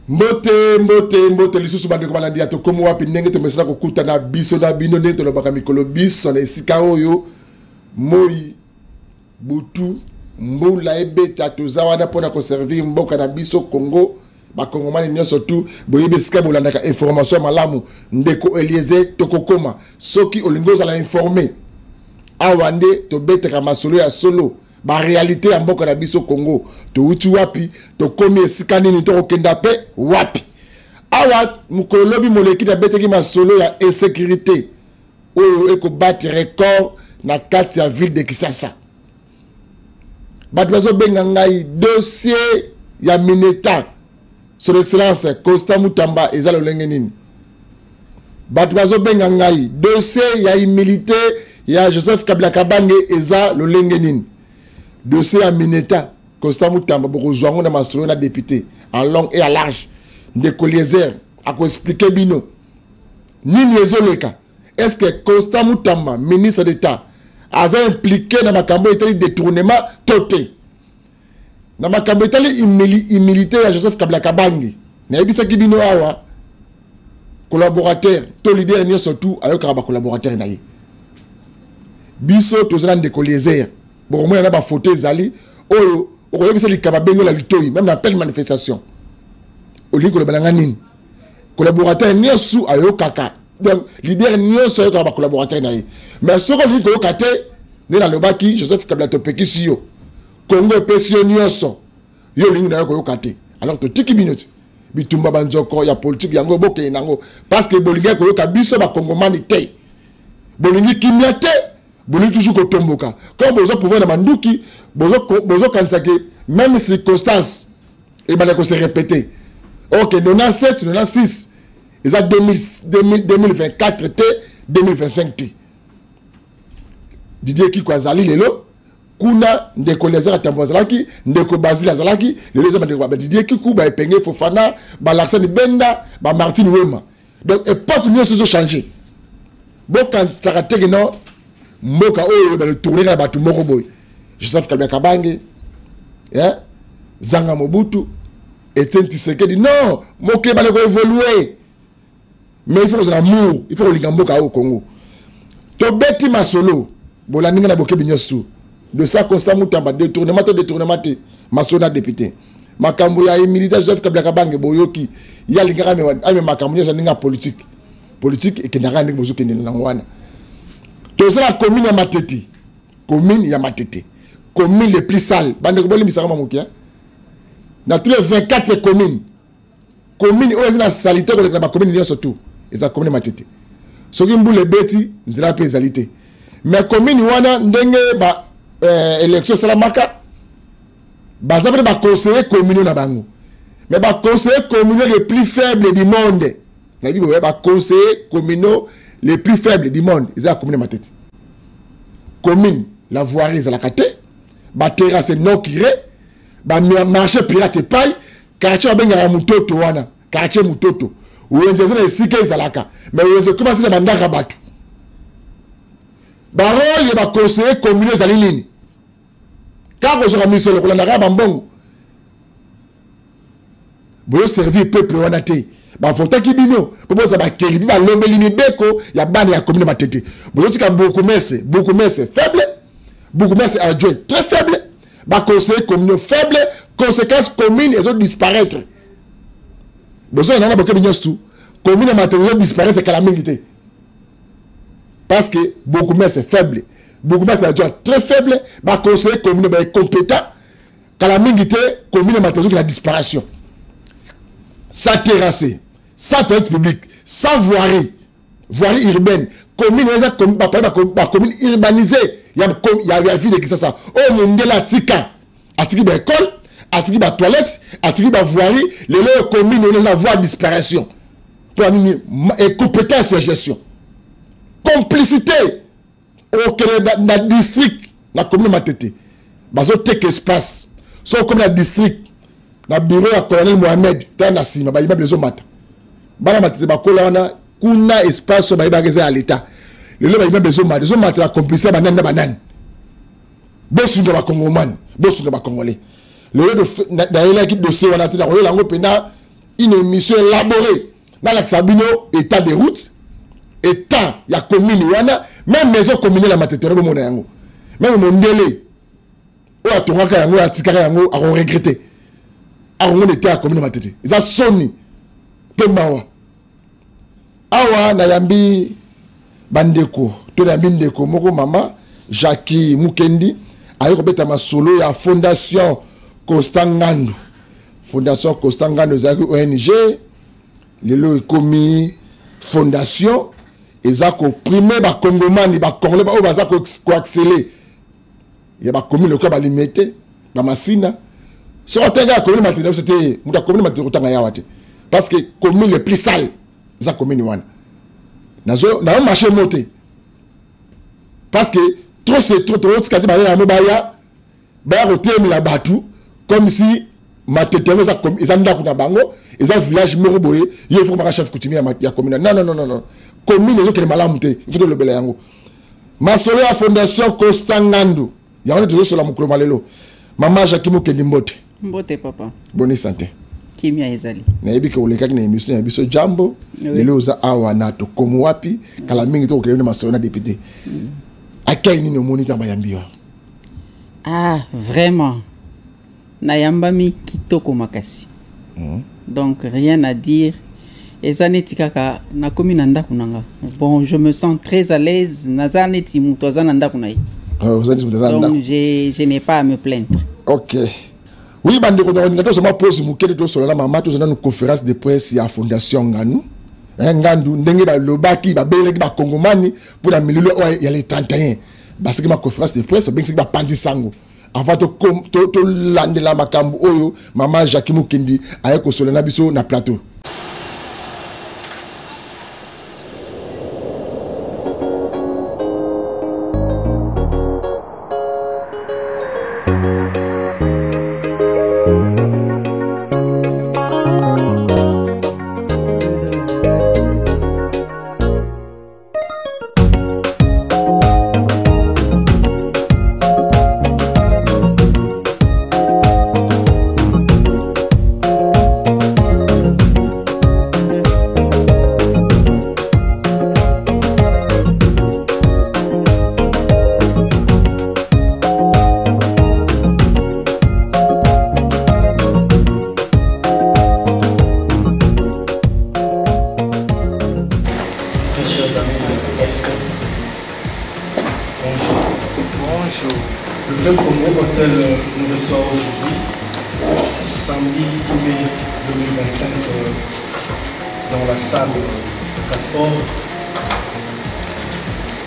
Mbote lisusu bande ko balandi ato komo wapi ndenge to mesala ko kuta na biso na bino ne to lobaka mikolo biso na esika oyo moi butu mbula ebeta tozawa na pona ko servir mboka na biso Congo ba Congomani nyonso tu boyebe esika bolandaka information malamu ndeko Eliezer tokokoma soki olingo za la informer awande to beteka masolo ya solo ba réalité ya mboka na biso Congo to uti wapi to komi esika nini to kokenda pe wapi awa mukolobi moleki na beteki masolo ya insécurité oyo eko battre record na kati ya ville de Kisasa batu bazo benga ngai dossier ya Mineta son excellence Constant Mutamba ezalo lenge nini batu bazo benga ngai dossier ya immunité ya Joseph Kabila Kabange eza lo lenge nini dossier à Mineta, Constant Mutamba, Borozouango na masolo na député, en long et à large, Ndeko Eliezer, à expliquer bino. Nini ezoleka. Est-ce que Constant Mutamba, ministre d'État, a impliqué dans ma cambo itali détournement toté? Dans ma cambo itali immunité à Joseph Kabila Kabange. Na ebisa ki bino awa, collaborateur, to leader ni surtout, ayo karaba collaborateur na ye. Biso, tozana Ndeko Eliezer. Bon, moi, il y a des photos, Zali. Oh, on a vu ça, les cababengo, la litoyi, même dans pleine manifestation. Au lieu que le balanganin. Collaborateur, n'y a sous à kaka. Donc, l'idée, n'y a sous à collaborateur. Mais ce qu'on dit que le kate, n'est dans le baki, Joseph Kabila Topeki siyo. Congo pesio n'y a sous. Yo, l'ingé n'a pas kate. Alors, tu tiki minute. Bitumba banzoko, ya politique, yango boke nango. Parce que Bolingé, ko yo kabiso, ba Congomani te. Bolingé kimyate. Boni toujours kotomboka. Quand vous pouvez dans manduki, vous kansake même circonstances et ben se répéter. OK, 97, 96, ils a 2024 t 2025 t. Didier Kiko azali lelo kuna ndeko Eliezer atambozalaki ndeko Basile azalaki lelo za Didier Kiko ba epenge Fofana ba Larsene Benda ba Martin Wema. Donc époque nous se changer. Bon quand tsaratege non Moka oyo dans le tourner na batu moko boy. Joseph Kabila Kabange, yeah? Zanga Mobutu, Etienne Tshisekedi. Non, moke bale ko évoluer. Mais il faut que l'amour, il faut que l'Ingamboka au Congo. To beti masolo, bola ninga na boke binyosu. De ça Constant Mutamba détournement, masona député. Makambo ya militaire Joseph Kabila Kabange boyoki, ya lingara me makambo ya ninga politique. Politique et kenara nek bozu kenela ngwana. Tout ça la commune ya Matete. Commune ya Matete. Commune les plus sales. Bande ko boli misaka mamukia. Dans tous les 24 communes. Commune où est la salité ko la commune ya surtout. Eza commune Matete. Soki mbule beti nzela pe ezalité. Mais commune wana ndenge ba élection salamaka baza ba conseiller communaux na bango. Mais ba conseiller communaux les plus faibles du monde. Na bibo ba conseiller communaux les plus faibles du monde, ils ont la commune Matete. Commune, la voirie, ils ont la kate, ba terrasse non kiré, ba marché pirate paille, quartier benga mutoto wana, quartier mutoto. Ou enjeza na sike izalaka, mais ou enjeza commencer na bandaka batu. Ba roye ba conseiller communaux zali nini. Car on sera mis sur le kolanda bambongo. Boyo servir peuple wana te. Ba fota kibino popo za ba keli ba lombeli ni beko ya bana ya commune Matete. Boyo tika beaucoup messe faible, beaucoup messe adjoint très faible, ba conseil commune faible, conséquences communes elles ont disparaître. Bozo na boke binyosu, commune Matete disparaître kala mingité. Parce que beaucoup messe faible, beaucoup messe adjoint très faible, ba conseil commune ba compétent kala mingité commune Matete qui la disparition. Ça terrassé, ça toilette publique, ça voirie urbaine, commune urbanisée, il y a la ville de Kisasa. Oh mon Dieu, la tika, atiki ba école, atiki ba toilette, atiki ba voirie, les communes on la voie disparition. Pour et compétence et gestion. Complicité au na district, la commune Matete. Bazo tek espace. So comme la district na bureau ya colonel Mohamed tana sima ba iba bezo mata bana Matete ba kolana kuna espace ba iba geza à l'état lelo ba iba bezo mata la complicité ba banane bosunga ba Congomani bosunga ba Congolais lelo na ela ki dossier wana tina ko lango pena une émission élaborée dans l'Axabino, état de route, état, il y a commune, même maison commune, la matétoire, même mon délai, ou à ton yango, à Tikara yango, à regretter. À on était à commune matété. Ils ont sonné. Pembawa. Awa, Nayambi, Bandeko, Tonambi Ndeko, Moko Mama, Jackie Mukendi, ayo kobeta ma solo ya Fondation Costangandu. Fondation Costangandu zaki ONG, lelo ekomi fondation ezako primer ba congomani ba congolais ba o bazako ko accélérer. Ya ba komi le ko ba limiter ba masina. Si on t'a commune matériel c'était muta commune matériel tanga ya wate. Parce que commune le plus sale za commune wana. Nazo na marché monté. Parce que trop c'est trop quand ba ya mobaya ba rotem la batu comme si matériel za comme ils anda kuna bango, ils ont village moroboye, il faut que chef coutumier ya commune. Non. Commune les autres les malamuté, il faut le bela yango. Masolo ya fondation Costangandu. Ya on est toujours sur la mukro malelo. Maman Jackie Mukendi Mbote. Mbote papa. Bonne santé. Kimia ezali. Na yebi ke olekaki na émission ya biso jambo. Lelo za awa na to komo wapi kala mingi to kelele masolo na député. Akay ni no moniteur bayambi wa. Ah, vraiment. Nayambami kitoko makasi. Donc rien à dire. Ezaneti kaka na komi na ndaku nanga. Bon, je me sens très à l'aise. Nazaneti muto za na ndaku na yi. Donc je n'ai pas à me plaindre. Ok. Oui, bandeko on seulement pose mukele to solo la mama to une conférence de presse ya fondation Nganu. Ngandu ndenge ba lobaki ba beleki ba kongomani pour la milieu ya les 31. Parce que ma conférence de presse ben c'est ba pandi sango. Avant to landela makambu oyo mama Jackie Mukendi ayeko solo na biso na plateau.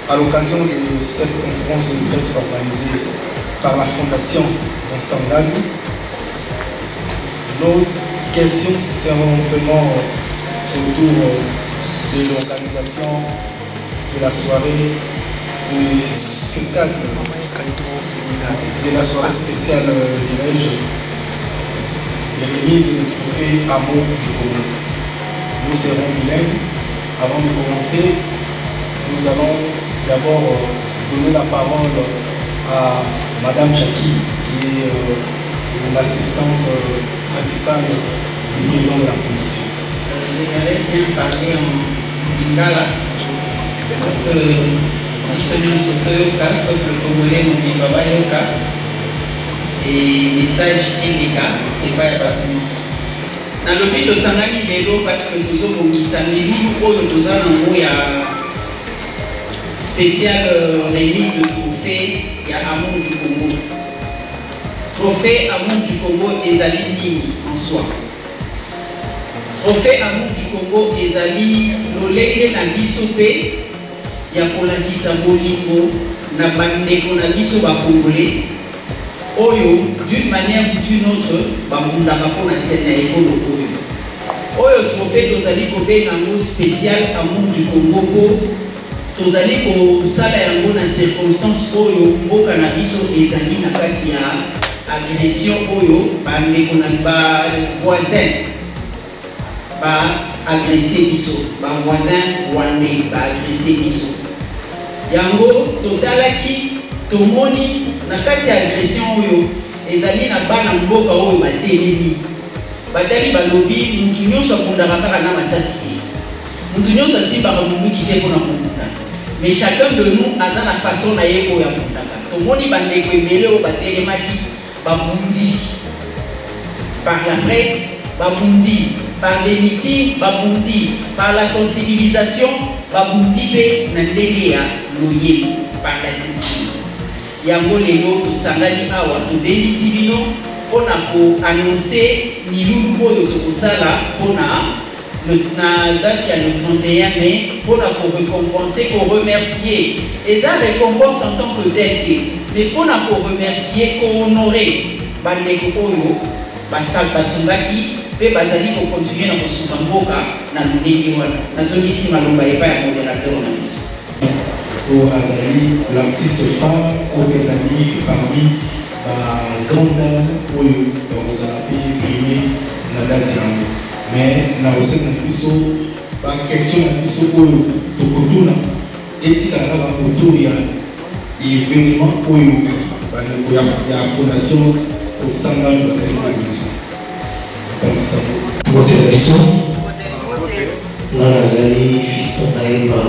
À l'occasion de cette conférence de presse organisée par la Fondation Costangandu, nos questions seront vraiment autour de l'organisation de la soirée de spectacle, de la soirée spéciale dirais-je, de remise de trophée Amour du Congo. Nous serons bilingues. Avant de commencer, nous allons d'abord donner la parole à Madame Jackie, qui est l'assistante principale du président de la Fondation. J'aimerais bien parler en lingala. Peuple congolais, mon baba yoka. Et message Eleka et pas Batumos. Dans le but de Sangani Belo, parce que nous avons mis ça, nous avons spécial remise de trophée, il y a Amour du Congo. Trophée Amour du Congo et Zali Nini en soi. Trophée Amour du Congo et Zali Lolenge na Bisope, il y a pour la Kisa Bolingo, na Bandeko na Biso Congolais. Oyo, d'une manière ou d'une autre, Bamunda Kapona Tiena Ekolo Oyo. Oyo trophée Tozali Kobe Nango spécial Amour du Congo. Tozali ko sala yango na circonstance oyo mboka na biso ezali na kati ya agression oyo bandeko na ba voisin ba agresser biso ba voisin wane ba agresser biso yango totalaki tomoni na kati ya agression oyo ezali na bana mboka oyo batelemi batali balobi mutu nyonso akundaka kaka na masasi te mutu nyonso asimbaka munduki te mpona kokunda mais chacun de nous aza na façon na ye oyo akundaka tomoni bandeko ebele oyo batelemaki babundi par la presse babundi par des meetings babundi par la sensibilisation babundi mpe na ndenge ya loyeli par la culture yango lelo tosangani awa tobendisi bino mpona koannonce milulu oyo tokosala mpona na date ya le 31 mai mpona korécompense koremercier eza récompense en tant que tel te mais mpona koremercier kohonore bandeko oyo basungaki mpe bazali kocontinue na kosunga mboka na lolenge wana nazongisi maloba epai ya modérateur na biso pour Azali, l'artiste femme, au Azali, parmi la grande dame, où vous avez primé la date. Mais, nous avons aussi une question où Tokotuna, éthique à la Kotoria, événement où il y a la fondation au standard de la télévision. Votre émission, nous avons fiston Naïma.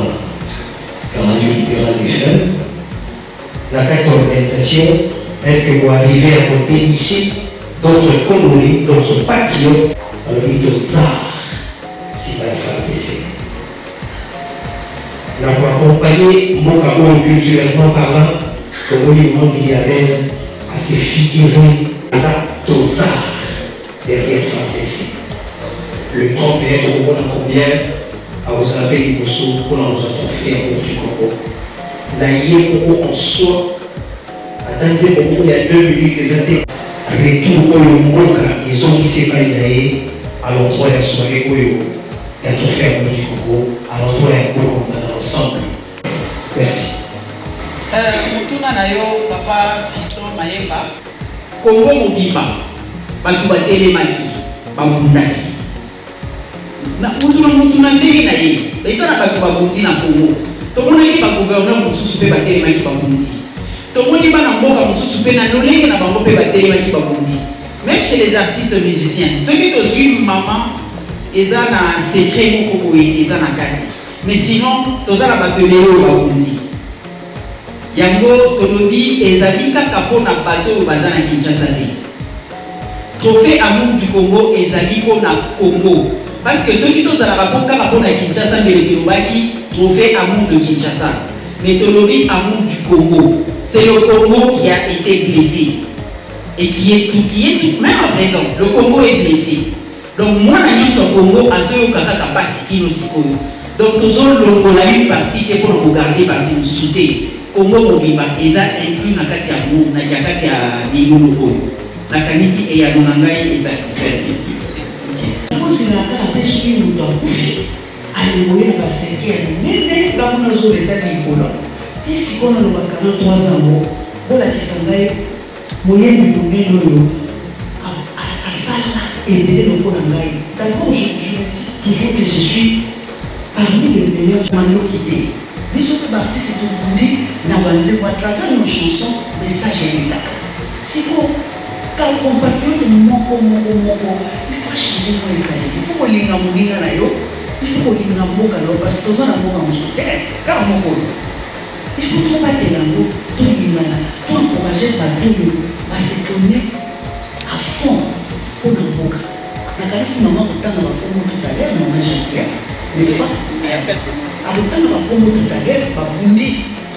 Radio libérale des femmes. La quatrième organisation, est-ce que vous arrivez à vous dénicher d'autres Congolais, d'autres patriotes dans le vie de Zar, si la femme décède. Nous avons accompagné mon Cameroun culturellement parlant, comme au monde milliardaire, à se figurer à Zar derrière femme décède. Le 31 on a combien? À vous appeler les mousseaux pour nous offrir du Congo. Naïe Congo en soi, attendez Congo il y a 2 minutes des années. Retour au Moka, ils ont ici pas naïe à l'endroit de la soirée où il y a tout fait du Congo, à l'endroit où on va ensemble. Merci. Mutuna nayo papa Fiston Mayemba Congo mobimba batu batelemaki bamundaki na mutuna ndenge na ye eza na bato babundi na Congo tomonaki bagouverneur mosusu mpe batelemaki babundi tomoni bana mboka mosusu mpe na lolenge na bango mpe batelemaki babundi même chez les artistes musiciens soki tozwi mama eza na secret moko boye eza na kati mais sinon toza na bato ebele oyo babundi yango tolobi ezali kaka mpona bato oyo baza na Kinshasa te trophée amour du Congo ezali mpona Congo. Parce que ceux qui sont à la Bapoka, à Kinshasa, mais le trophée amour de Kinshasa. Mais Tolobi amour du Congo. C'est le Congo qui a été blessé. Et qui est tout, même à présent, le Congo est blessé. Donc, moi, je suis au Congo, à ceux qui ont passé aussi. Donc, tous on a une partie pour regarder partie de souté. Congo, Mobiba, et ça inclut la Katia Mou, la Katia Milou, la Kanisi et Yanonangai est satisfait. C'est la carte sur une bouche. Allez, vous voyez, la cinquième. Mais là, on a sur l'état du Polo. Si on a le baccalauréat 3 ans, on a dit ça, moyen de donner à ça, aider le Polo. D'abord, je dis toujours que je suis parmi les meilleurs manos qui étaient. Les autres artistes sont dit, n'a pas dit à travers nos chansons, message et l'état. Si vous, quand on compatriote de mon il faut changer les années. Il faut que les gens il faut que les gens parce que nous avons un soutien. Car il faut trop battre les gens, tout encourager à se donner à fond pour le boca. La caresse maman tout à l'heure, maman Jacques, n'est-ce pas? À l'automne, on va prendre tout à l'heure, on va bundi.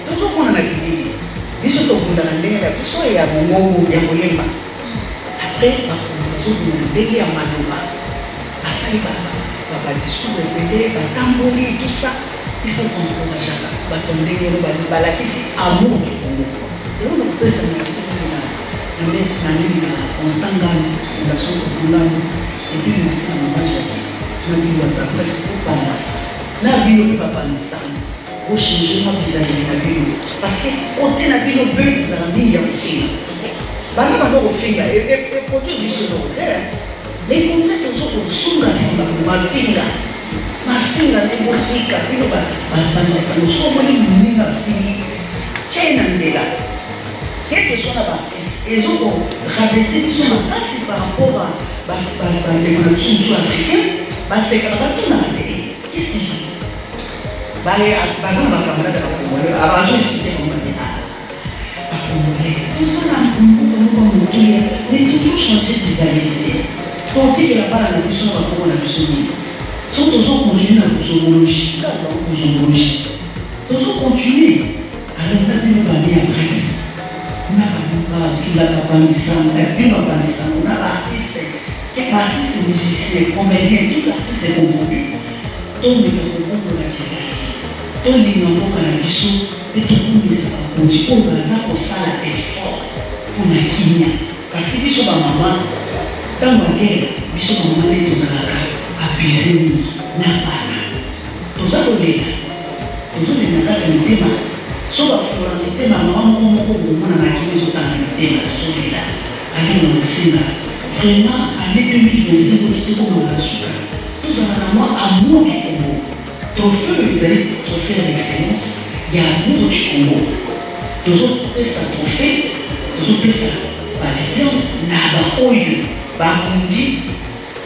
Tout ce qu'on a dit, ils sont au bout de la mer, ils sont à mon mot, il y a moyen. Après, la conservation de l'indégé à Manouma, à Saïbaba, à discours de l'indégé, à Tamboli, tout ça, il faut qu'on encourage à la l'indégé, à la question amour du Congo. Et on peut se mettre dans Constant Gano, Fondation Constant Gano, et puis merci à Maman Jacques, je dis à presque pas là ça. Là, il n'y a pas de ça. Pour changer ma visage de la vie. Parce que quand on a vu nos bœufs, ça a mis à faire. Bana bana ofinga et produit du secondaire les contrats sont sous la simba mafinga ni motika pino ba nous sommes les na fini tchena nzela quel que soit l'artiste ils ont rabaissé sur la place par rapport à l'évolution africaine, c'est que qu'est-ce qu'il dit? Par exemple, ma camarade de la Congolais, avant de expliquer comment on est tout ça, mais toujours changer de réalité. Quand il n'y a pas la question de la Congolais, si on continue à nous continuer, alors on a une famille à presse. On a artiste, quel artiste musicien, comédien, tout artiste est confondu. Tout le monde a la visage, tout le monde a la vision, et tout le monde a continué pour ça l'effort pour la Kenya. Parce que les maman, dans la guerre, les mamans est aux Arabes, abusés, n'a pas. Tout ça, on est là. Tout ça, on est là, c'est le thème. Sauf que le thème, maman, on a acquis les autres thèmes, tout ça, on est là. Allez, on sait là. Vraiment, année 2025, on dit tout comme on a su. Tout ça, on a amour du Congo. Trophée, vous allez trophée d'excellence, il y a amour du Congo. Tous autres, ça trophée, tous autres, ça. Babylon, Naba, Oyo, Babundi,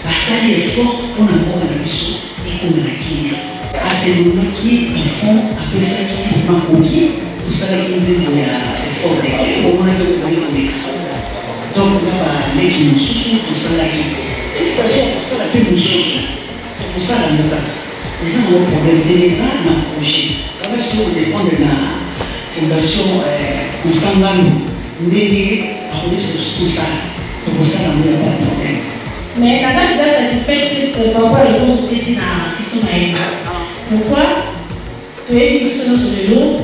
Basali est fort pour l'amour de la mission et comme la Kenya. À ces moments qui, à fond, après ça, qui est Makoki, tout ça, qui nous est fort des guerres, au moment où vous avez un écran. Donc, on a les qui nous soucient, tout ça, là, qui. S'il s'agit de ça, la paix nous soucie, tout ça, la Moka. Les gens ont un problème, les gens ont un projet. Alors, si on dépend de la fondation Constantin, nous c'est tout ça. Donc, ça, il n'y a pas de problème. Mais la salle est satisfaite par rapport à la réponse au question pourquoi tu es mis sur le lot,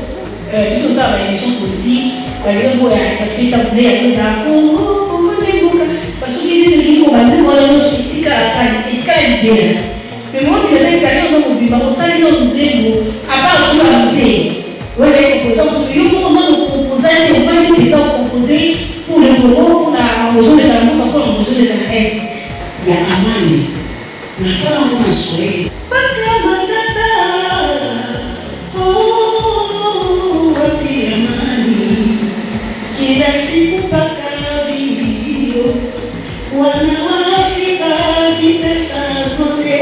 sur ça, la élection politique, par exemple, il y a fait tabouler à des accords, parce qu'il dit que nous, on va dire, on a une éthique à libérer. Mais moi, je vais aller dans mon bureau, on s'allie dans le musée, à part tout le musée. Oui, les composants, on a nos composants, on va les composer pour le Congo, pour la maison de la Mouk, encore la maison de la Est. Il y a Amani. La salle en a soleil. Oh, Amani. Qui la siku pakavi. Wana wa Afrika vitesa zote.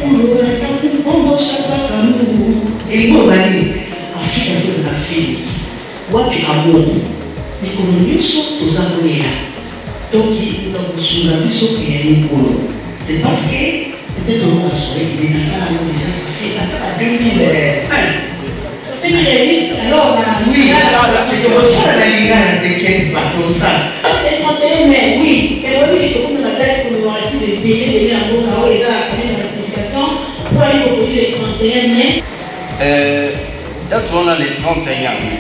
Ulo ya kumbo shapaka mu. Ilikuwa bali Afrika zote na fili. Wapi amour. L'économie sont aux abonnés. Donc, c'est parce que peut-être on va se réveiller ça, déjà ça fait à 2001. Ça fait des remix, alors oui, la Liga t'inquiète pas tout ça. Le 31 mai, oui, mais oui, il faut qu'on a date commémorative de Béné, la Bocao, et ça, la signification pour aller proposer le 31 mai. Date où on a les 31 mai,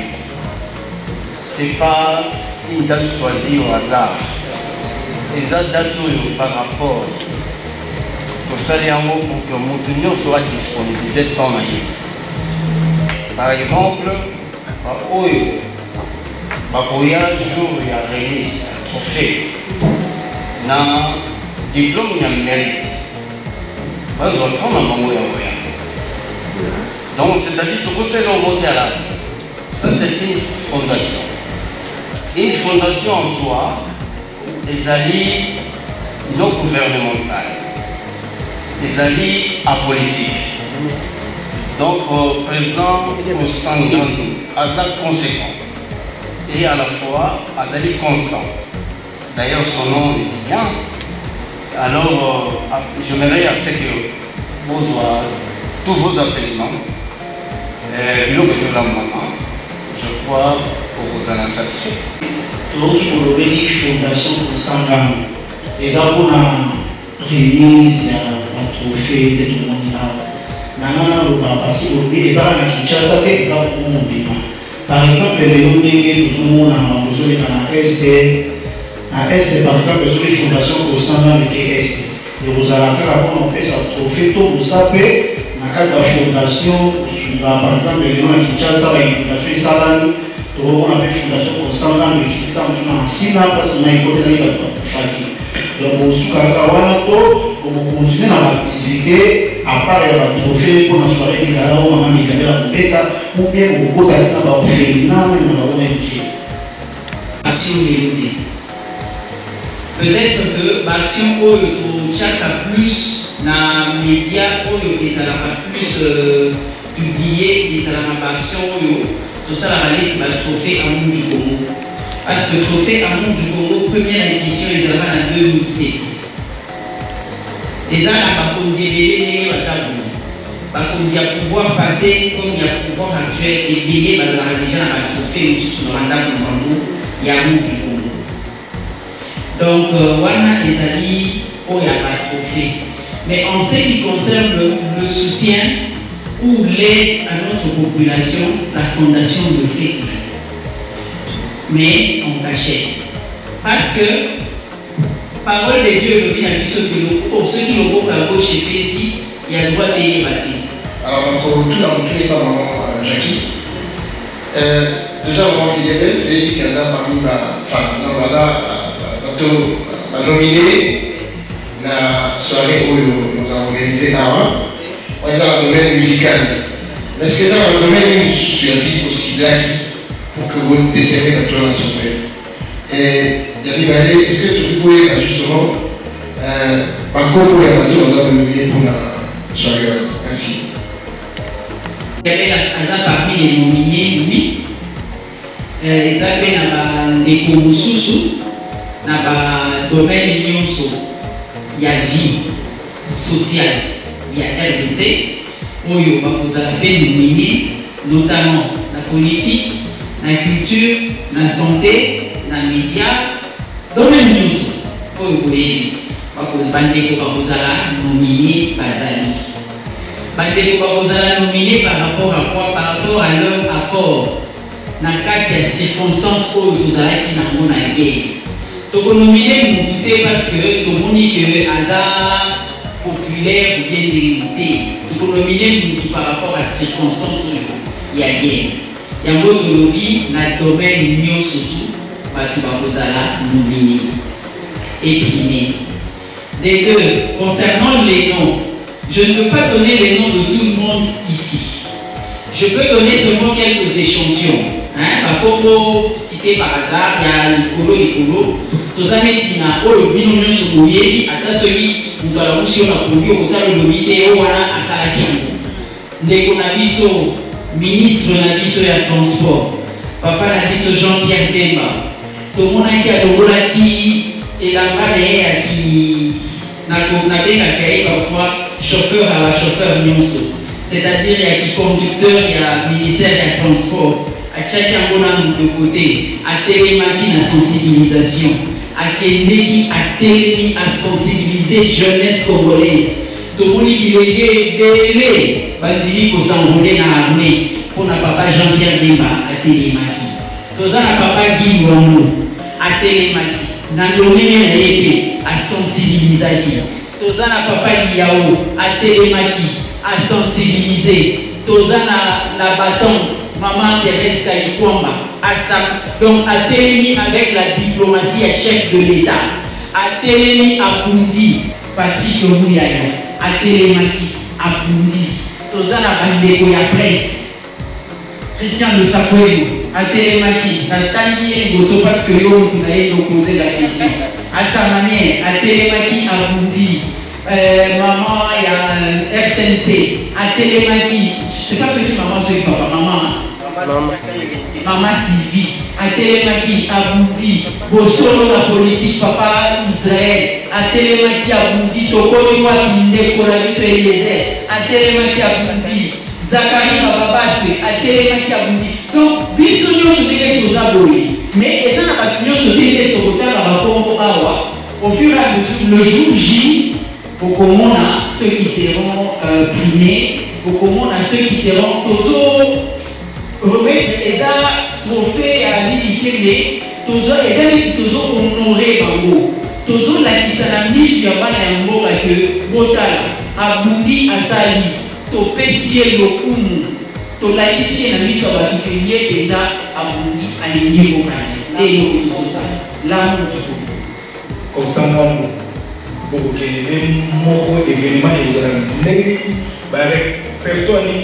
c'est pas une date choisie au hasard. Les dates par rapport au salaire pour que mon soit disponibilisé tant d'années. Par exemple, il y a un jour il y a remise un trophée dans le diplôme il y a mérite. Donc c'est-à-dire que c'est monter à l'art. Ça c'est une fondation. Une fondation en soi, les alliés non gouvernementaux, les alliés apolitiques. Donc, le président Constantin Azak conséquent et à la fois Azali constant. D'ailleurs, son nom est bien. Alors, je m'aimerais à ce que vous ayez tous vos apaisements. Je crois que vous en êtes satisfait. Donc, pour le fondation Constantin, les abonnés remise un trophée de tout le monde. Parce que les gens qui chassent les gens par exemple, les gens qui sont à l'Est, par exemple, les fondations Constantin avec l'Est. Et vous allez on fait ça trophée, tout vous savez, dans la fondation, par exemple, les gens qui chassent la fondation Salami, on a fait fondation Constantin qui est en Sina parce qu'on a écouté la donc, on continue dans l'activité, à part les trophées pour la soirée des gars, on a mis la bêta, ou bien on peut passer dans la féminin, mais on a ONG. Action Mélodie. peut-être que l'action au Tchaka plus na média ils allaient plus publier ils allaient action tout ça la valise va trophée Amour du Congo parce que trophée Amour du Congo première édition ils allaient en 2007 les gens n'ont pas considéré les à pouvoir passer comme il y a pouvoir actuel et gagner déjà dans la trophée sur le mandat de Mamou il y a Amour du Congo. Donc, Wana et Zali, il n'y a pas de trophée. Mais en ce qui concerne le soutien ou l'aide à notre population, la fondation le fait toujours. Mais en cachette. Parce que, parole de Dieu, pour ceux qui l'ont à gauche et précis, il y a le droit de débattre. Alors, pour tout l'entrée par maman Jackie, déjà, on dit qu'il y a parmi ma nominé la soirée où nous avons organisé là-bas, on est dans le domaine musical. Mais est-ce que dans le domaine suivi aussi là pour que vous décernez notre trophée? Et est-ce que tu peux justement encore pour les nous avons nominé pour la soirée ainsi? Il y avait parmi les nominés, oui. Ils avaient des Komoussousou. Dans le domaine nyonso, il y a vie sociale, il y a RDC, où vous avez nominé notamment la politique, la culture, la santé, la média, domaine nyonso, où vous voyez, vous avez nominé Bazali. Vous avez nominé par rapport à quoi? Par rapport à leur apport dans le cadre des circonstances où vous avez qui n'ont pas de guerre. Donc, on nomine parce que tout le monde est hasard populaire ou bien délimité. Donc, on nomine par rapport à la circonstance où il y a guerre. Il y a un autre lobby dans le domaine union surtout, tu vas nominer et primer. Des deux, concernant les noms, je ne peux pas donner les noms de tout le monde ici. Je peux donner seulement quelques échantillons. Pour citer par hasard, il y a Nicolo. Tous les Tina, le binomio Soubouyeli, à celui où dans la motion a produit au côté de l'unité, au Wana à Salakiango. Ndeko Nabiso, ministre Nabiso et transport. Papa Nabiso Jean-Pierre Bemba. Tout le monde qui a le qui est la barrière qui n'a parfois chauffeur à la chauffeur Nyonso. C'est-à-dire il y a qui conducteur, il y a ministère des transports. À chacun de côté, à télémaki la sensibilisation, à Kendeki, à télémi, à sensibiliser jeunesse congolaise. Tout le monde dit délai, bandit pour s'envoler dans l'armée, pour na papa Jean-Pierre Bemba à télémaki. Tout ça na papa Guy Wambo à télémaki. Dans le domaine à sensibiliser. Tout ça na papa Liao à télémaki, à sensibiliser. Tout ça na battante. Maman Thérèse Kalikwamba, donc à Télémi avec la diplomatie à chef de l'État, à Télémi à Bundi, Patrick Omouyaya, à Télémaki, à Bundi, Tozana Bandeko ya presse, Christian de Sakwego, à Télémaki, à Tanguy et Gosso parce que l'on a posé la question, à sa manière, à Télémaki, à Bundi, maman il y a RTNC, à Télémaki, je ne sais pas ce que maman c'est papa, maman Sylvie, à Télémaki, à Bundi, Bossolo la politique, papa Israël, à Télémaki, à Bundi, Tokoni Wabinde, Korabiso Eliezer, à Télémaki, à Bundi, Zachary Bababaswe, à Télémaki, à Bundi. Donc, Bissonio se dit que nous avons mais et ça n'a pas de se dit que nous avons au fur et à mesure, le jour J, pour qu'on a ceux qui seront primés, pour qu'on a ceux qui seront toujours remettre les trophées à l'unité, toujours honorés Bango, toujours la Kissanami sur la Mboka que Botala, Abundi Asali, to Pessie Lokumu, to la Kissi et la mise sur la Kipénier, déjà Abundi Aligné Bokani, et Yokosa, l'amour du Congo. Constamment, pour que les mots événements et vous allez avec Pertoni,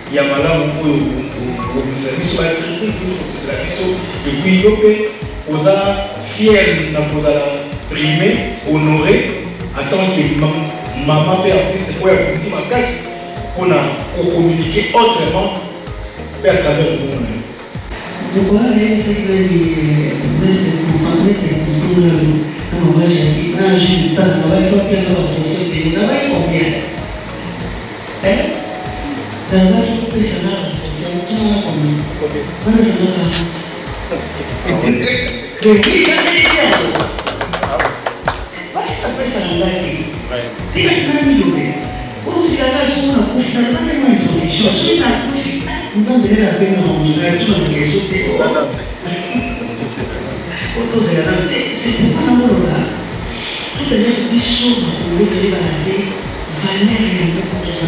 il y a malheur au service, et puis, vous êtes fiers dans vos primé, honoré, en tant que maman, père, c'est quoi ma casse pour communiquer autrement à travers le monde. Pourquoi c'est que reste constant dans le j'ai dit, ça, on va faire bien dans l'attention, on va y combien. Dans le match, on peut savoir combien. Ça va 40. Parce que après ça, on va dire, tu as un million. Comme si la nation a confié, pas tellement introduction, si la confié, nous avons donné la peine en général, tout dans les questions de c'est pourquoi nous avons là, tout à l'heure, ils sont dans le pays baladé, Valère et un peu tout ça,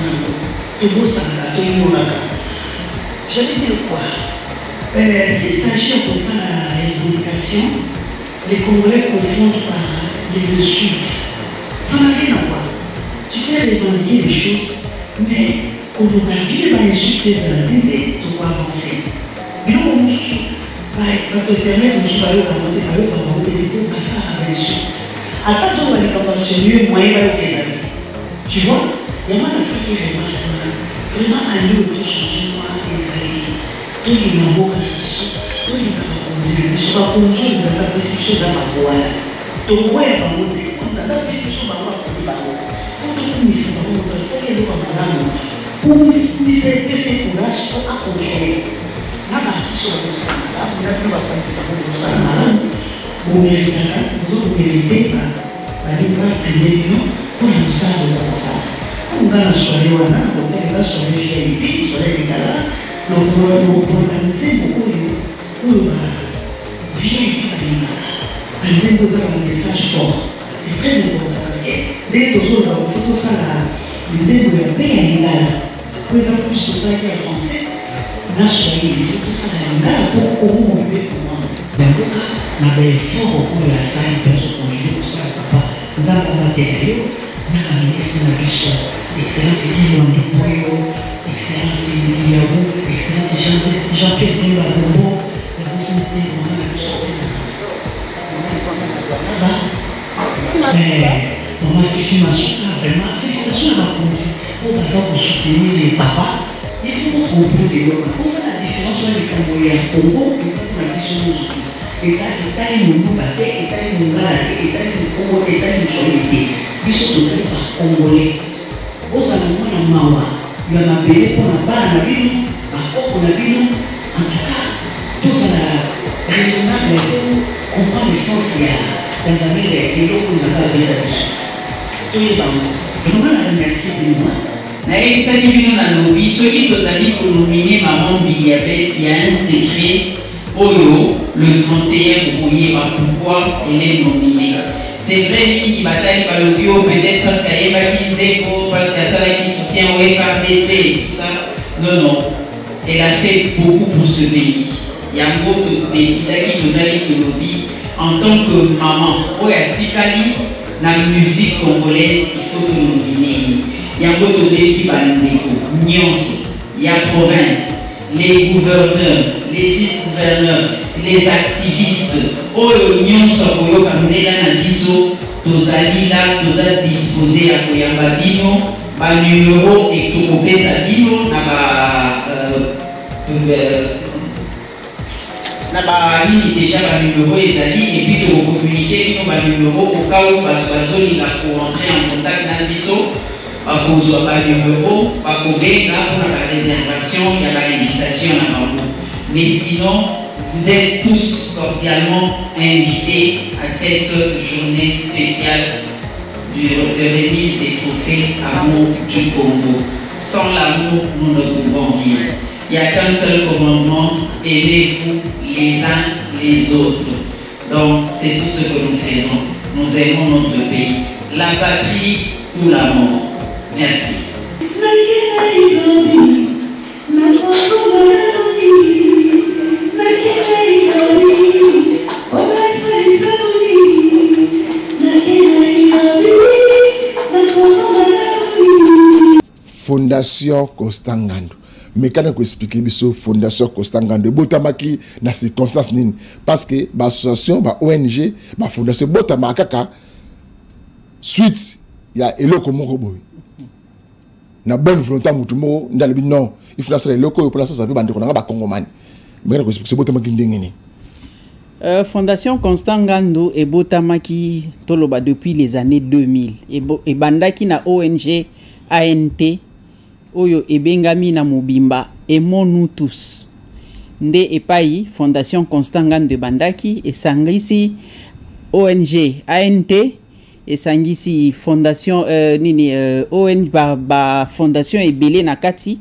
tout beau ça, tout le monde là. J'allais dire quoi? S'il s'agit de ça, la revendication, les Congolais confondent par des insultes. Ça n'a rien à voir. Tu peux revendiquer les choses, mais on ne va pas insulter les alliés pour avancer. Mais nous, notre internet, nous sommes allés à monter par eux, par eux, pour passer à l'insulte. À part ça, on va les campagner, moi, il va y avoir des amis. Tu vois, il y a moi, ça qui est vraiment aller au tout changement des alliés. Tous les mamans, tous les camarades, ils sont pas conduits, ils n'ont pas des choses à ma voix. Donc, ouais, on va monter, on n'a pas des choses à ma voix. Commission de série de commandants pour essayer de courage pour accompagner la partie sur le stand. On a pu voir ça pour ça. On mérite, nous méritons la libre première pour nous ça, nous avons ça. On a la soirée, on a la soirée VIP, soirée des galas. Donc, on organise beaucoup de VIP. Organiser un message fort. C'est très important parce que dès que nous avons fait tout ça, nous disons que nous avons payé à l'Ingala. Par exemple, plus tout ça qui est français, nous avons fait tout ça à l'Ingala pour comment on peut comprendre. En tout cas, nous avons fort au cours de la salle, nous avons conjugué pour ça, papa. Nous avons été nous avons ministre de la question, Excellence Guillaume Dupoyo, Excellence Yabou, Excellence Jean-Pierre Dimba-Gombo, la possibilité de la question. Mais maman Fifi m'a vraiment félicitations à la police pour par exemple soutenir les papas. Il faut comprendre les lois. Pour ça, la différence entre les Congolais et Congo, c'est ça qu'on a dit sur nos outils. Et ça, l'État est nous batté, l'État est nous galé, l'État est nous Congo, l'État est nous solité. Ils sont tous allés par Congolais. Aux alentours de Mawa, il y a un bébé pour la balle, on a vu, par contre, on a vu, en tout cas, tout ça, raisonnable, on comprend l'essentiel. Dans la vie, les gens qui n'ont pas de service. Vraiment, la remercie de moi. nayebi bino na lobi soki tozali konomine maman Biyabe, il y a un secret oyo le 31 okoyeba pourquoi elle est nominée. C'est vrai mingi batali balobi oyo peut-être parce qu'ayebaki nzeko, parce qu'asalaki soutien au FRDC et tout ça. Non, non, elle a fait beaucoup pour ce pays. Yango todesidaki tozali tolobi en tant que maman oyo atikali na musique congolaise, il faut te nominer. Yango todeki bandeko nyonso ya province, les gouverneurs, les vice-gouverneurs, les activistes oyo nyonso koyoka ndela na biso tozali la toza disposé ya koyamba bino ba numéro et tokopesa bino na ba ligne déjà ba numéro ezali et puis to communiquer bino ba numéro au cas où bazoli la pour entrer en contact na biso ba kozwa ba numéro ba kobenga pour la réservation il y a la invitation na bango. Mais sinon vous êtes tous cordialement invités à cette journée spéciale de remise des trophées Amour du Congo. Sans l'amour, nous ne pouvons rien. Il n'y a qu'un seul commandement, aimez-vous les uns les autres. Donc, c'est tout ce que nous faisons. Nous aimons notre pays. La patrie ou la mort. Merci. Fondation Constant Ngando. mais quand on explique biso fondation Constant Ngando botamaki na circonstance nini parce que ba association ba ONG ba fondation botamaka kaka suite ya eloko moko boy na bonne volonté mutumo ndalibi non il faut ça eloko pour ça ça peut bandeko na ba congomani mais quand on explique botamaki ndengeni Fondation Constant Ngando et botamaki toloba depuis les années 2000 et bandaki na ONG ANT oyo ebengami na mobimba aimons-nous tous nde epai Fondation Constant Ngando bandaki esangisi ONG ANT esangisi fondation ONG ba fondation ebele na kati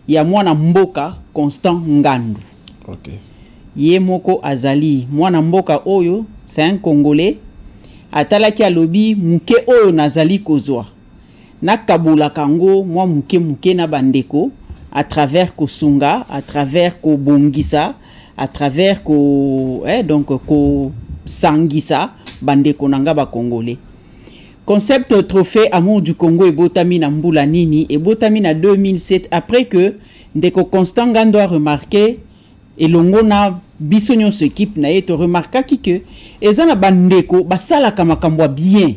ya mwana mboka Constant Ngando. OK. Ye moko azali mwana mboka oyo c'est un Congolais atalaki alobi muke oyo nazali kozwa nakabula kango mwa muke na bandeko à travers kosunga à travers ko bongisa à travers ko donc ko sangisa bandeko nanga ba Congolais. Concept trophée Amour du Congo et botami na mbula nini et botami na 2007 après que ndeko Constant Ngando a remarqué et longona biso nyonso équipe na ye to remarquaki que ezana bandeko basalaka makambo bien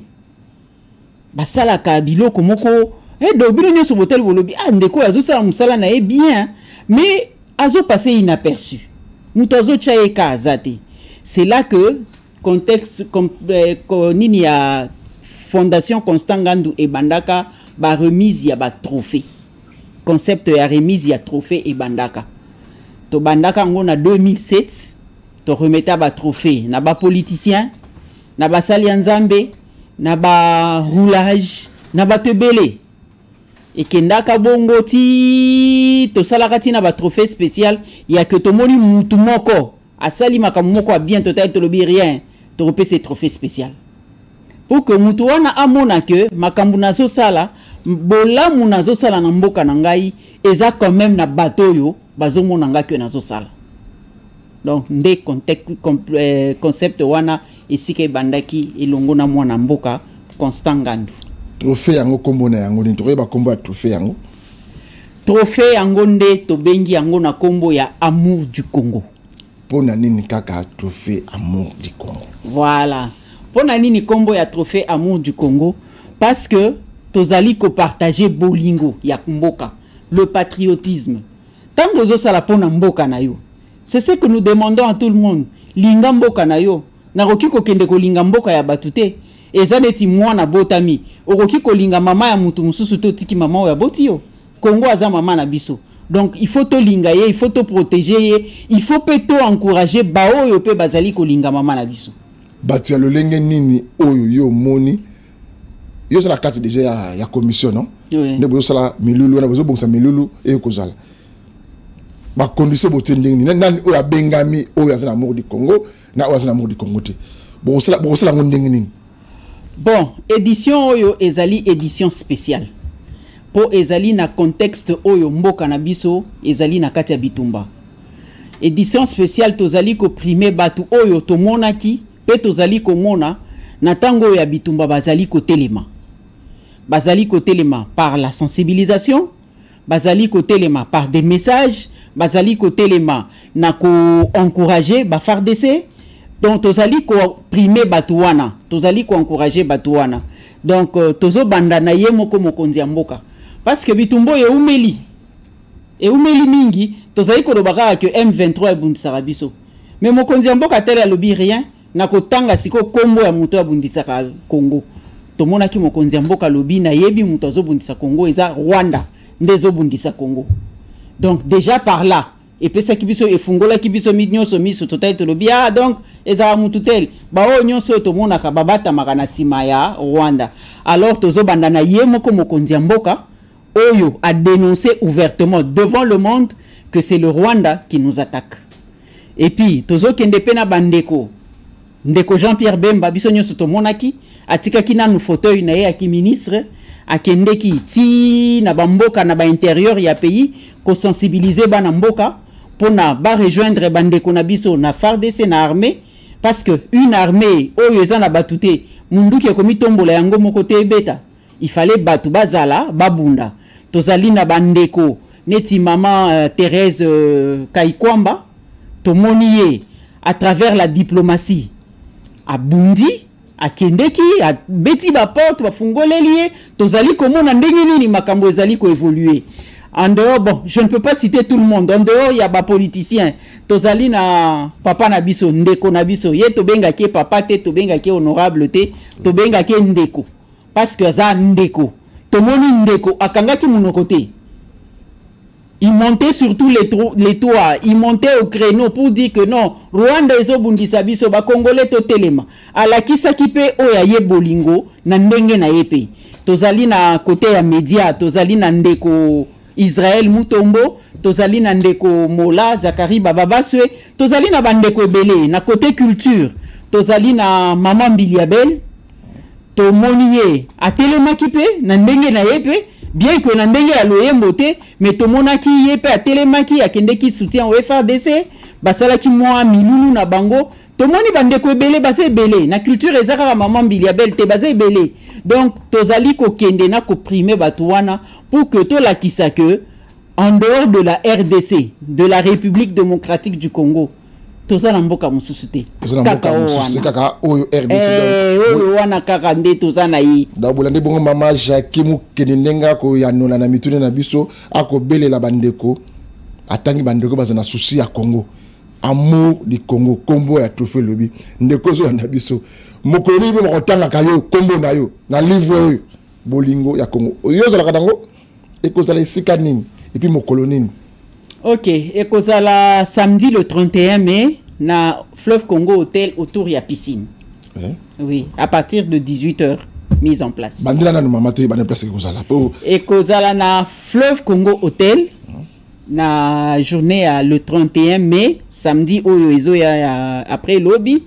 basalaka biloko moko do bino nyonso botel bolobi ndeko azosala musala na ye bien mais azo passé inaperçu muto azo chaye ka azate. C'est là que contexte nini ya Fondation Constant Ngando et bandaka ba remise ya ba trophée concept ya remise ya trophée et bandaka to bandaka ngo na 2007 to remeta ba trophée na ba politicien na ba sali nzambe na ba roulage na ba tebele et kendaka bongo ti to salaka ti na ba trophée spécial ya que to moni mutu moko asali makambo moko bien total to lobi rien to repé ces trophées spécial pour que mutu wana amona que makambo nazo sala bolamu nazo sala na mboka na ngai eza quand même na bateau yo bazomo nanga que nazo sala. Donc nde concept wana esike bandaki elongo na mwana mboka Constant Ngando. Trophée yango kombo na yango ni toyeba kombo ya trophée yango. Trophée yango nde to bengi yango na kombo ya Amour du Congo. Pona nini kaka trophée Amour du Congo. Voilà. Pona nini kombo ya trophée Amour du Congo parce que tozali ko partager bolingo ya mboka, le patriotisme. Tant que ça la pona mboka na yo. C'est ce que nous demandons à tout le monde. Linga mboka na yo. Na roki ko kende ko linga mboka ya batute. Eza neti mwana botami. Oroki ko linga mama ya mutu mususu to tiki mama ya boti yo. Congo aza mama na biso. Donc il faut to linga ye, il faut to protéger ye, il faut pe to encourager ba oyo pe bazali ko linga mama na biso. Batu ya lolenge nini oyo yo moni. Yo la carte déjà ya commission non? Oui. Ne bozo sala milulu na bozo bongsa milulu e kozala. Ba condition botending ni nani oya bengami oya za Amour du Congo na oya za Amour du Congo te. Bon sala ngondeng nini. Bon, édition oyo ezali édition spéciale. Po ezali na contexte oyo mboka na biso ezali na kati ya bitumba. Édition spéciale tozali ko primer batu oyo to monaki pe tozali ko mona na tango ya bitumba bazali ko telema. Bazali ko telema par la sensibilisation, bazali ko telema par des messages, bazali ko telema na ko encourager ba FARDC. Donc tozali ko primer batuwana, tozali ko encourager batuwana. Donc tozo banda na ye moko mokonzi ya mboka parce que bitumbo e umeli mingi tozali ko lobaka que M23 ebundisaka biso. Mais mokonzi ya mboka tele alobi rien na kotanga siko kombo ya muto abundisaka Congo. Tomona ki mokonzi ya mboka lobi na yebi muto azobundisa Congo eza Rwanda ndezo bundisa Congo. Donc déjà par là et puis ça qui biso efungola ki biso nyonso miso total to lobi donc eza mutu tel ba o nyonso to mona ka babata makana sima ya Rwanda. Alors tozo banda na ye moko mokonzi ya mboka oyo a dénoncé ouvertement devant le monde que c'est le Rwanda qui nous attaque. Et puis tozo kende pena bandeko ndeko Jean-Pierre Bemba biso nyonso to monaki atika kina nu fauteuil na ye aki ministre akendeki ti na bamboka na ba intérieur ya pays ko sensibiliser bana mboka pona ba rejoindre bandeko na biso na FARDC na armée parce que une armée oyo eza na batute munduki ekomi tombola yango moko te beta il fallait batu bazala babunda tozali na bandeko neti maman Thérèse Kaikwamba tomoni ye à travers la diplomatie a bundi a kendeki a beti ba porte ba fungoleli ye tozali komona ndenge nini makambo ezali ko évoluer. En dehors, bon, je ne peux pas citer tout le monde. En dehors, il y a des politiciens. Tozali na papa na biso, ndeko na biso. Ye tobenga ke papa te, tobenga ke honorable te, tobenga ke ndeko. Parce que ça ndeko. Tomoni ndeko, akanga ki monoko te. Il montait sur tous les toits, il montait au créneau pour dire que non, Rwanda ezo bundisa biso ba Congolais to telema. Ala kisa kipe oya ye bolingo na ndenge na yepe. Tozali na côté ya média, tozali na ndeko Israël Mutombo, tozali na ndeko Mola Zakari Bababaswe, tozali na bandeko ebele na côté culture, tozali na maman Biliabel, to moniye atelema kipe na ndenge na yepe, bien que na ndenge ya loyembo te, mais to monaki yepe atelema ki akende ki soutien au FRDC, basala ki mwa milulu na bango, to moni bandeko ebele base ebele na culture ezaka maman Biliabel te base ebele. Donc tozali ko kende na ko primer batuana pour que to la kisa que en dehors de la RDC, de la République démocratique du Congo, tozala mboka mususu te. Kaka oyo RDC oyo wana kaka nde tozana yi. Da bolande bongo mama Jacques mu kenenga ko ya nona na mitune na biso ako belela bandeko atangi bandeko bazana souci ya Congo. Amour du Congo, combo ya trophée lobby. Ndeko zo na biso. Mokoli bi mokotanga kayo combo na yo na livre yo bolingo ya Congo. Yo za la kadango ekozala sika nini et puis mokolonine. OK, ekozala samedi le 31 mai na Fleuve Congo Hotel autour ya piscine. Oui, à partir de 18h mise en place. Bandila na mama te bana place ekozala. Ekozala na Fleuve Congo Hotel. Na journée le 31 mai, samedi oyo ezo ya après lobby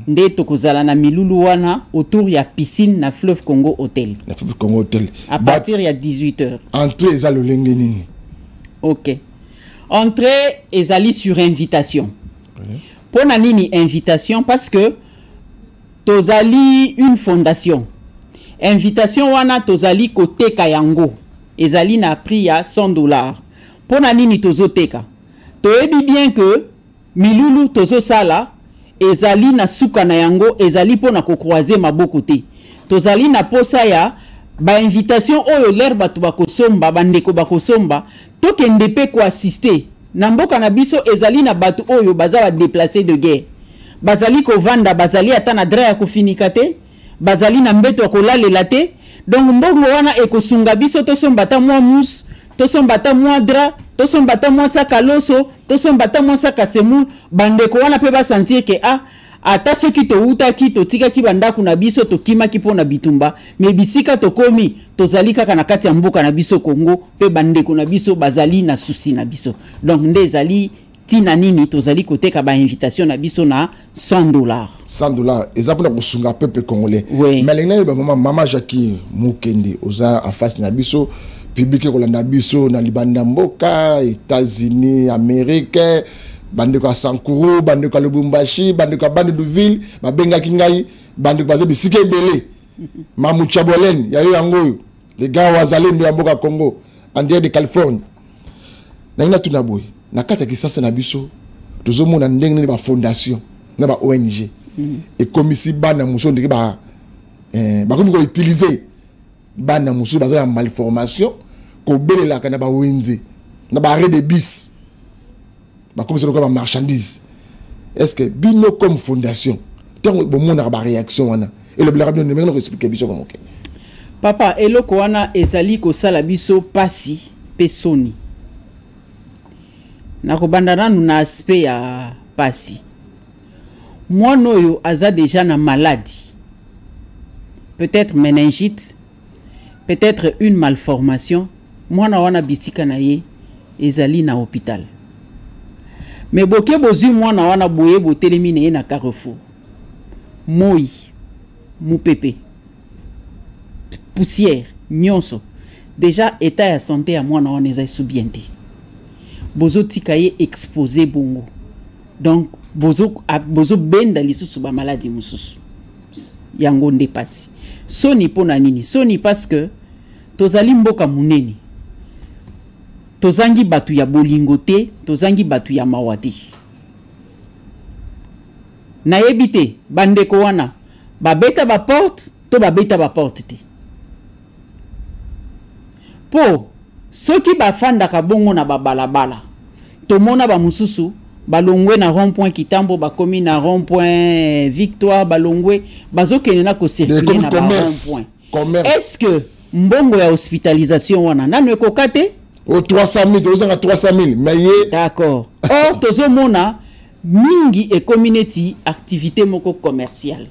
nde tokozala na milulu wana autour ya piscine na Fleuve Congo Hotel. Na Fleuve Congo Hotel. À partir ya 18h. Entrée ezali lolenge nini? OK. Entrée ezali sur invitation. Pour na nini invitation parce que tozali une fondation. Invitation wana tozali côté kayango. Ezali na prix ya $100. Pour na nini tozoteka toyebi bien que milulu tozo sala ezali na suka na yango ezali pona ko croiser maboko te tozali na posa ya ba invitation oyo l'air batu bakosomba bandeko bakosomba tokende pe ko assister na mboka na biso ezali na batu oyo baza ba déplacer de guerre bazali ko vanda bazali ata na dra ya kofinika te bazali na mbeto ya kolalela te donc mbongo wana ekosunga biso tosomba ta mwa mus tosombata mwa dra, tosombata mwa saka loso, tosombata mwa saka semul, bandeko wana pe ba sentir que ata soki to uta ki to tika ki bandaku na biso to kima ki pona bitumba, me bisika to komi tozali kaka na kati ya mboka na biso Congo, pe bandeko na biso bazali na susi na biso. Donc nde zali tina nini tozali koteka ba invitation na biso na $100. $100 eza pona kosunga peuple congolais. Oui. Mais lenga ba mama Jackie Mukende oza en face na biso public kolanda biso na libanda mboka États-Unis, Amérique, bandeko Sankuru, bandeko Lubumbashi, bandeko Bandeville, babenga kingai, bandeko baze bisike belé. Mamou Chabolen, ya yo yango, les gars wazalendo ya mboka Congo, en dehors de Californie. Na ina tunaboy, na kata kisasa na biso, tozomona ndenge ni ba fondation, na ba ONG. Et comme ici bana muso ndiki ba comme ko utiliser bana muso baza ya malformation ko belela kana ba wenze na ba arrêt de bis ba comme c'est comme marchandise. Est-ce que bino comme fondation tant bon mon ba réaction wana et le blabla ne me expliquer biso comme OK papa eloko wana ezali ko sala biso pasi pesoni na ko bandana na aspect ya pasi moi noyo aza déjà na maladie, peut-être méningite, peut-être une malformation, moi na wana bisika na ye ezali na hôpital. Mais boke bozu moi na wana boye botelemi na ye na Carrefour. Moi, mupepe, poussière, nyonso. Déjà état ya santé à moi na wana ezali soubiente. Bozo tikaye exposé bongo. Donc bozo benda lisusu ba maladie mususu. Yango nde pasi. Soni pona nini? Soni parce que tozali mboka muneni. tozangi batu ya bolingo te, tozangi batu ya mawa te. Nayebi te bandeko wana babeta ba porte to babeta ba porte te. Po soki bafandaka bongo na babalabala tomona ba mususu balongwe na rond-point Kitambo bakomi na rond-point Victoire balongwe bazokene na ko circuler na rond-point. Est-ce que mbongo ya hospitalisation wana nanu ekokate au 300 000 ozanga 300 000 mais d'accord. Or tozomona mingi e community activité moko commerciale.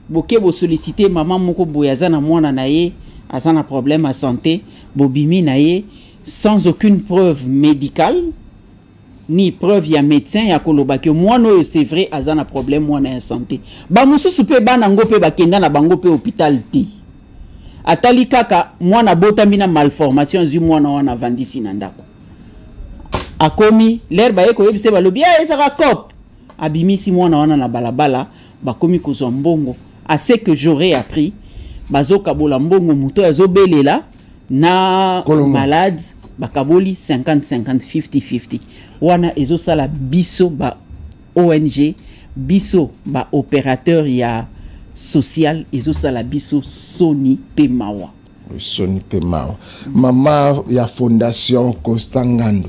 Boke bo solliciter maman moko boyaza na mwana na ye azana problème à santé bobimi na ye sans aucune preuve médicale ni preuve ya médecin ya koloba que mwana c'est vrai azana problème mwana ya santé. Ba mususu pe bana ngo pe bakenda na bango pe hôpital ti. Atali kaka mwana botami na malformation zu mwana wana vandisi na ndako. Akomi l'herbe eko yebise balobi ya ezaka cop abimisi mwana wana na balabala bakomi kozwa mbongo. Assez que j'aurais appris bazoka bola mbongo muto azobelela na malade bakaboli 50-50 50-50 wana ezo sala biso ba ONG biso ba opérateur ya social ezo sala biso Soni pe mawa. Soni pe mawa mama ya fondation Constant Ngando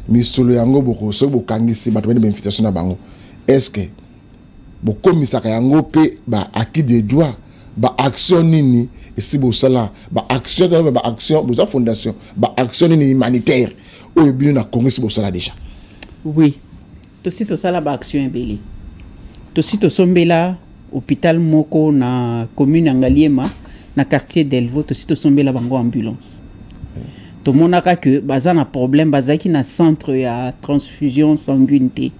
misolo yango boko so bokangisi bato bene invitation na bango est-ce que bokomisaka yango pe ba acquis de droit ba action nini esi bosala ba action boza fondation ba action nini humanitaire oyo bino na Congo esi bosala déjà. Oui tosi tosala ba action ebele tosi tosombela hôpital moko na commune Ngaliema na quartier Delvaux tosi tosombela bango ambulance. Tomonaka que baza na problème bazaki na centre ya transfusion sanguine te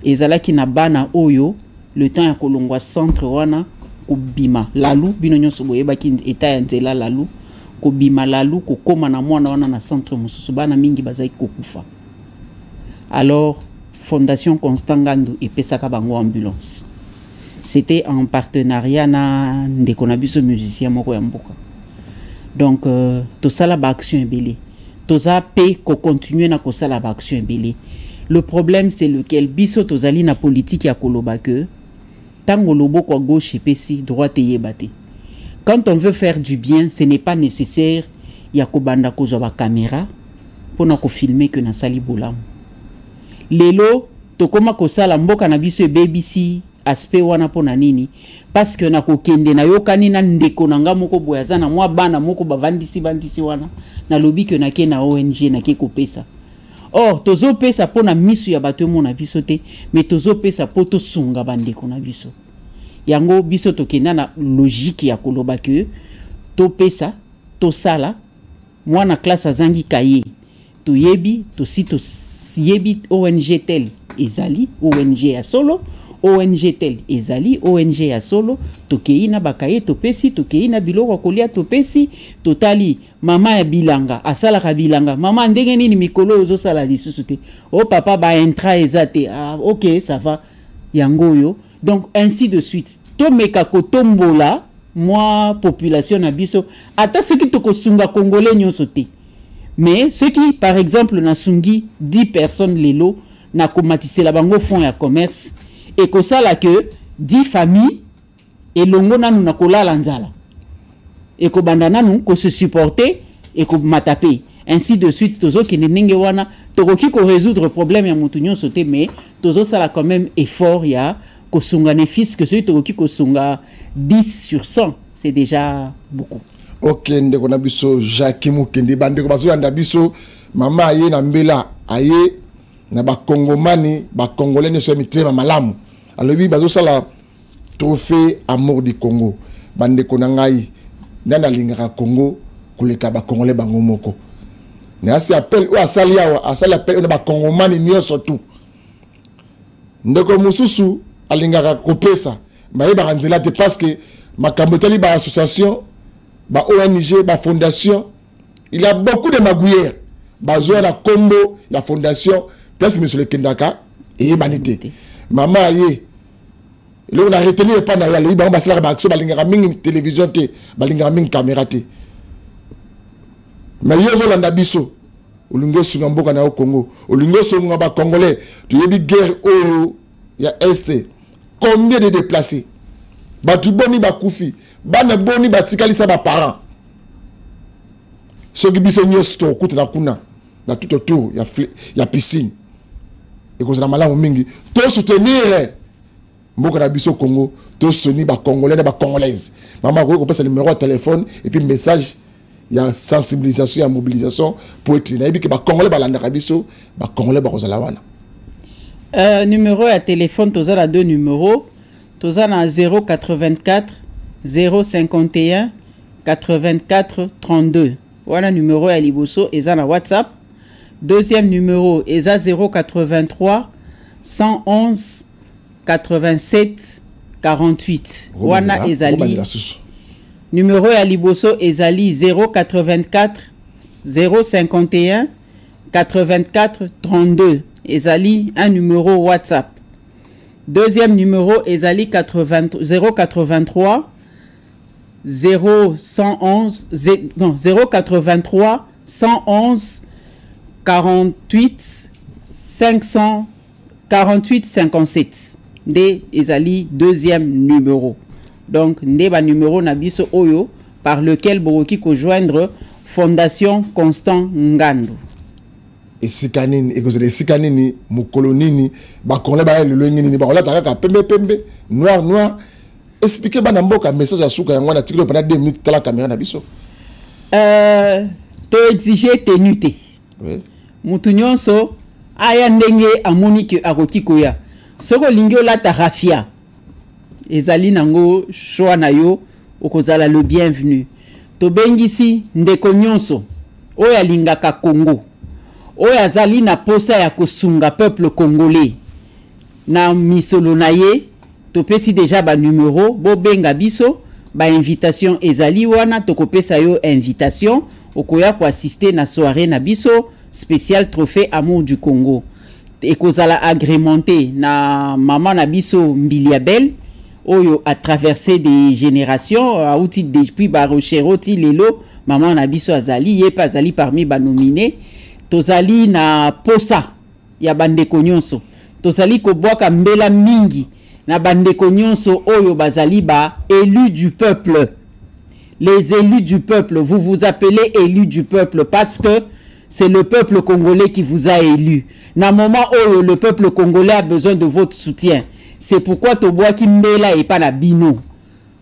ezalaki na bana oyo le temps ya kolongwa centre wana kobima lalu bino nyonso boyebaki eta ya nzela lalu kobima lalu kokoma na mwana wana na centre mosusu bana mingi bazaki kokufa. Alors Fondation Constant Ngando epesaka bango ambulance. C'était en partenariat na ndeko na biso musicien moko ya mboka. Donc tosala ba action ebele toza pe ko continuer na kosala ba action ebele. Le problème c'est lequel biso tozali na politique ya koloba que tango loboko à gauche et pesi droite et yebate. Quand on veut faire du bien, ce n'est pas nécessaire ya kobanda kozwa ba caméra pour na ko filmer que na sali bolam. Lelo tokoma kosala mboka na biso BBC aspect wana pona nini parce que na kokende na yokani na ndeko na nga moko boyaza na mwa bana moko bavandisi wana na lobi que na ke na ONG na ke kopesa. Or tozo pesa pona misu ya bato mona biso te mais tozo pesa poto sunga bandeko na biso. Yango biso tokenda na logique ya koloba que to pesa to sala mwana classe azangi kaye to yebi to sito yebi ONG tel ezali ONG ya solo ONG tel ezali ONG ya solo tokei na bakaye topesi tokei na biloko kolia topesi totali mama ya bilanga asalaka bilanga mama ndenge nini mikolo ozo sala lisusu te o papa ba entra ezate ah OK ça va yango yo donc ainsi de suite to meka kotombola moi population na biso ata ceux qui tokosunga congolais nyonso te mais ceux qui par exemple na sungi 10 personnes lelo na komatise la bango fond ya commerce et que ça là que 10 familles et longo nanu na kolala nzala et ko bandana nous ko se supporter et ko mataper ainsi de suite tozo ki ndenge wana tokoki ko résoudre problème ya mutu nyonso te mais tozo sala quand même effort ya ko sunga ne fils que celui tokoki ko sunga 10 sur 100 c'est déjà beaucoup. OK ndeko na biso Jacques Mukende bandeko bazo yanda biso mama aye na mbela aye na ba Congomani ba Congolais ne so mitema malamu alobi bazo sala trophée amour du Congo bandeko na ngai nana lingaka Congo kuleka ba Congolais bango moko na asi appel o asali appel na ba Congomani nyonso tout ndeko mususu alingaka kopesa baye ba nzela te parce que makambo tali ba association ba ONG ba fondation il y a beaucoup de magouillères bazo na combo la fondation place monsieur le Kendaka et banité maman aye le on a retenu pas na yalo ba basala ba action balingaka mingi télévision te balingaka mingi caméra te mais yozo landa biso olingo sunga mboka na au Congo olingo sunga ba congolais tu yebi guerre oyo ya SC combien de déplacés batu boni bakufi bana boni batikalisa ba parents soki biso nyosto kuta kuna na tout autour ya piscine et que ça malamu mingi to soutenir mboka na biso Congo to soutenir ba congolais na ba congolaises maman ko passe le numéro de téléphone et puis message il y a sensibilisation, il y a mobilisation pour être là. Et puis, les Congolais, les Congolais, numéro à téléphone, tu as deux numéros. Tu as 084 051 84 32. Voilà numéro à Liboso et ça na WhatsApp. Deuxième numéro est 083 111 87 48. Voilà ezali. Numéro à Liboso ezali 084 051 84 32. Ezali un numéro WhatsApp. Deuxième numéro ezali 083 011 083 111 48 548 57. De ezali deuxième numéro. Donc, ndeba numéro nabiso oyo par lequel Boroki ko joindre Fondation Constant Ngando. Et sikanini, et que c'est sikanini, mukolonini, bakonle ba le ngini, bakonle taka pembe, noir. Expliquez ba namboka message à souka yango na tikilo pendant 2 minutes la caméra nabiso. To exiger tenuité. Oui. Mutu nyonso aya ndenge amoni ke akoki koya. Soko lingio la tarafia. Ezali nango choix na yo okozala le bienvenu. To bengisi ndeko nyonso oya lingaka Congo. Oya zali na posa ya kosunga peuple congolais. Na misolo na ye to pesi déjà ba numéro bo benga biso ba invitation ezali wana to kopesa yo invitation okoya ko assister na soirée na biso spécial trophée amour du Congo. Et kozala agrémenté na maman na biso Mbiliabel oyo a traversé des générations outil depuis Barochero ti lelo maman na biso azali ye pas azali parmi ba nominé tozali na posa ya bandeko nyonso tozali ko boaka mbela mingi na bandeko nyonso oyo bazali ba élus du peuple. Les élus du peuple, vous vous appelez élus du peuple parce que c'est le peuple congolais qui vous a élu. Na moment où le peuple congolais a besoin de votre soutien. C'est pourquoi to bois ki mbela et pas na bino.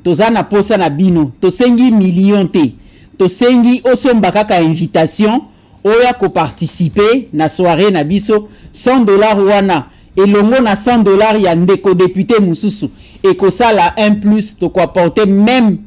Toza na posa na bino. To sengi million te. To sengi osomba kaka invitation. Oya ko participer na soirée na biso. $100 wana. Et longo na $100 ya ndeko député mususu. Et ko sala un plus to ko apporter même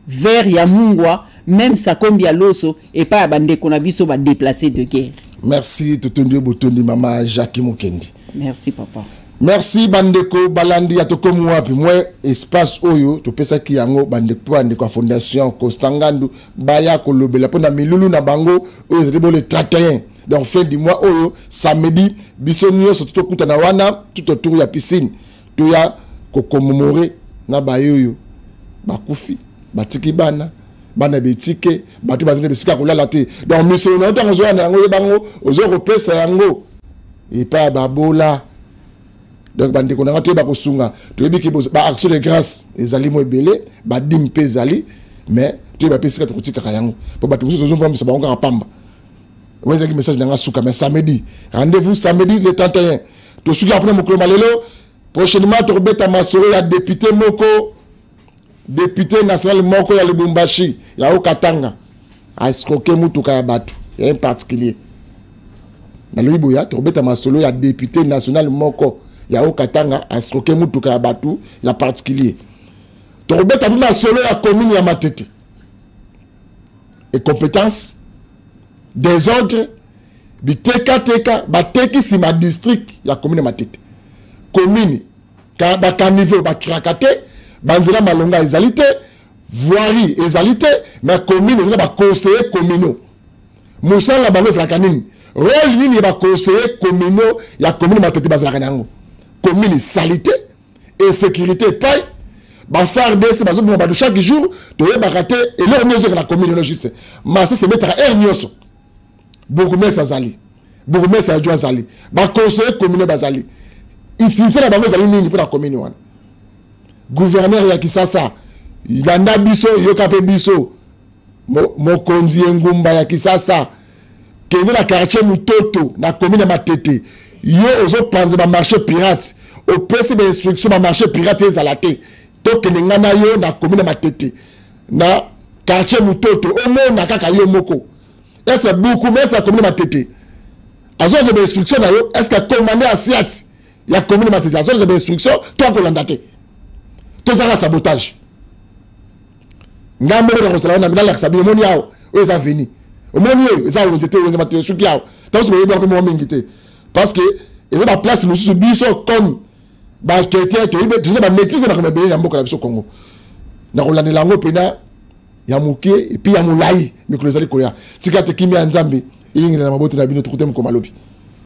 vers ya mungwa. Même ça combien loso et pas bandeko na biso ba déplacé de guerre. Merci Totondi Botondi Mama Jackie Mokendi. Merci papa. Merci bandeko balandi ya tokomu wapi moi espace oyo to pesa ki yango bandeko Fondation Constant Ngando baya ko lobela pona milulu na bango oyo zebo le 31 donc fin du mois oyo samedi biso nyonso to kuta na wana tout autour ya piscine to ya ko commémorer na bayoyo bakufi batiki bana betike batu bazine besika kolala te donc monsieur na ntango zoana yango yebango ozo kopesa yango et pas babola donc bandeko na ngato ba kosunga to yebiki ba action de grâce ezali mo ebele ba dim pe ezali mais to ba pesika to kutika yango po batu muso zo vomisa ba onga pamba wezaki message na suka mais samedi rendez-vous samedi le 31 to suki après mokolo malelo prochainement to beta masoro ya député moko député national moko ya Lubumbashi ya Okatanga a escroquer mutuka ya batu en particulier na loibo ya to beta masolo ya député national moko ya Okatanga a escroquer mutuka ya batu ya particulier to beta masolo ya commune ya Matete et compétence des ordres biteka bateki sima district ya commune Matete commune ka ba caniveau ba kirakate banzela malonga ezalité voirie ezalité mais commune ezala ba conseiller communaux musala bango la kanini rôle nini ba conseiller communaux ya commune Matete bazala kanango commune salité et sécurité paille ba faire des c'est bazo ba chaque jour to yeba raté et leur mesure la commune logiste mais ça c'est mettre air nyoso bourgmestre azali bourgmestre adjoint azali baconseiller communal bazali utilité na bango ezali nini pour la commune wana gouverneur ya Kisasa ilanda biso yoka pe biso mokonzi engumba ya Kisasa kende na quartier Mutoto na commune Matete yo ozo panze ba marché pirate au PC de instruction ba marché pirate ezalate to kende ngana yo na commune Matete na quartier Mutoto o mo na kaka yo moko est-ce beaucoup mais ça commune Matete azo de instruction na yo est-ce que commandé à Siat ya commune Matete azo de instruction toi ko landate to ça sabotage ngambo ko ko sala na mina la sabi moni yao o za veni o moni yo za o tete o za matete suki yao ta so yeba ko mo mingite parce que ils ont la place nous sous biso comme ba chrétien to ibe tu sais ba maîtrise na ko be ya mboka na biso Congo na ko lanela ngo pena ya muke et puis ya mulai mikolo zali ko ya tikate kimia nzambe ingina na maboto na bino tukute mko malobi.